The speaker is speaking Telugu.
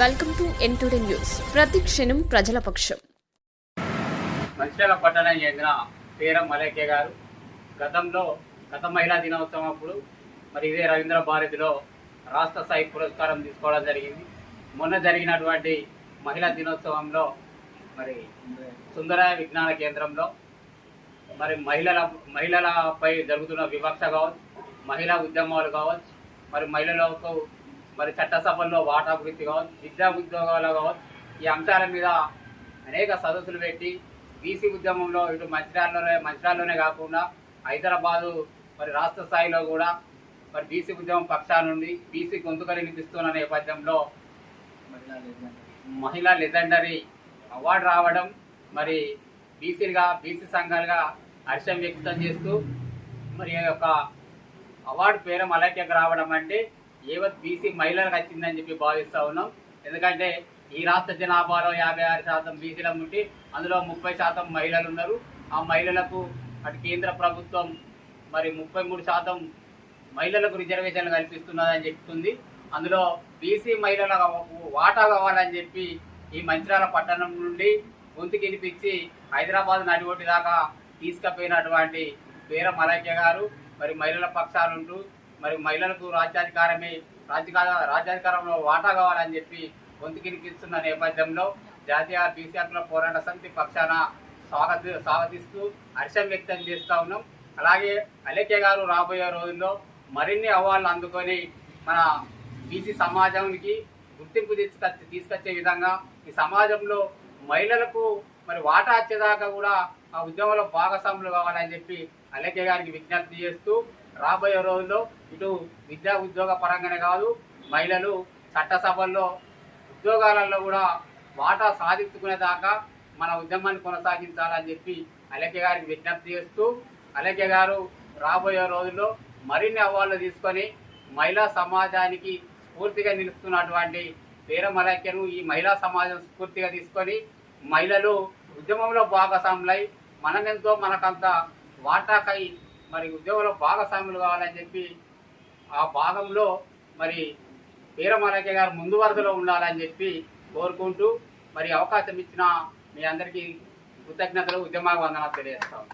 Welcome to ఎన్టుడే news. ప్రతి క్షణం ప్రజల పక్షం. మంచిర్యాల పట్టణానికి చెందిన పేరం మలేఖ్య గారు గత మహిళా దినోత్సవం అప్పుడు మరి ఇదే రవీంద్ర భారతిలో రాష్ట్ర స్థాయి పురస్కారం తీసుకోవడం జరిగింది. మొన్న జరిగినటువంటి మహిళా దినోత్సవంలో మరి సుందర విజ్ఞాన కేంద్రంలో మరి మహిళలపై జరుగుతున్న వివక్ష కావచ్చు, మహిళా ఉద్యమాలు కావచ్చు, మరి మహిళలకు మరి చట్టసభల్లో వాటా వృత్తి కావచ్చు, విద్యా ఉద్యోగాలు కావచ్చు, ఈ అంశాల మీద అనేక సదస్సులు పెట్టి బీసీ ఉద్యమంలో ఇటు మంచిర్యాలలోనే కాకుండా హైదరాబాదు మరి రాష్ట్ర స్థాయిలో కూడా మరి బీసీ ఉద్యమం పక్షాల నుండి బీసీ గొంతుకలు వినిపిస్తున్న నేపథ్యంలో మహిళా లెజెండరీ అవార్డు రావడం మరి బీసీ సంఘాలుగా హర్షం వ్యక్తం చేస్తూ మరి యొక్క అవార్డు పేరం మలేఖ్యకు రావడం అంటే ఏవత్ బీసీ మహిళలకు వచ్చిందని చెప్పి భావిస్తూ ఉన్నాం. ఎందుకంటే ఈ రాష్ట్ర జనాభాలో 56% బీసీల ఉంటే అందులో 30% మహిళలు ఉన్నారు. ఆ మహిళలకు అటు కేంద్ర ప్రభుత్వం మరి 33% మహిళలకు రిజర్వేషన్లు కల్పిస్తున్నదని చెప్తుంది. అందులో బీసీ మహిళల వాటా కావాలని చెప్పి ఈ మంచిర్యాల పట్టణం నుండి గొంతుకి వినిపించి హైదరాబాద్ నడిగొట్టి దాకా తీసుకుపోయినటువంటి పేరం మలేఖ్య గారు మరి మహిళల పక్షాలుంటూ మరి మహిళలకు రాజ్యాధికారంలో వాటా కావాలని చెప్పి గొంతుకి వినిపిస్తున్న నేపథ్యంలో జాతీయ బీసీ హక్కుల పోరాట సమితి పక్షాన స్వాగతిస్తూ హర్షం వ్యక్తం చేస్తూ ఉన్నాం. అలాగే మలేఖ్య గారు రాబోయే రోజుల్లో మరిన్ని అవార్డులు అందుకొని మన బీసీ సమాజానికి గుర్తింపు తీసుకొచ్చే విధంగా ఈ సమాజంలో మహిళలకు మరి వాటా వచ్చేదాకా కూడా ఆ ఉద్యమంలో భాగస్వాములు కావాలని చెప్పి మలేఖ్య గారికి విజ్ఞప్తి చేస్తూ రాబోయే రోజుల్లో ఇటు విద్యా ఉద్యోగ పరంగానే కాదు, మహిళలు చట్టసభల్లో ఉద్యోగాలలో కూడా వాటా సాధించుకునేదాకా మన ఉద్యమాన్ని కొనసాగించాలని చెప్పి మలేఖ్య గారికి విజ్ఞప్తి చేస్తూ మలేఖ్య గారు రాబోయే రోజుల్లో మరిన్ని అవార్డులు తీసుకొని మహిళా సమాజానికి స్ఫూర్తిగా నిలుస్తున్నటువంటి పేరం మలేఖ్యను ఈ మహిళా సమాజం స్ఫూర్తిగా తీసుకొని మహిళలు ఉద్యమంలో భాగస్వాములై మనమెంతో మనకంత వాటాకై మరి ఉద్యోగంలో భాగస్వాములు కావాలని చెప్పి ఆ భాగంలో మరి పేరం మలేఖ్య గారు ముందు వరుసలో ఉండాలని చెప్పి కోరుకుంటూ మరి అవకాశం ఇచ్చిన మీ అందరికీ కృతజ్ఞతలు, ఉద్యమ వందనాలు తెలియజేస్తాం.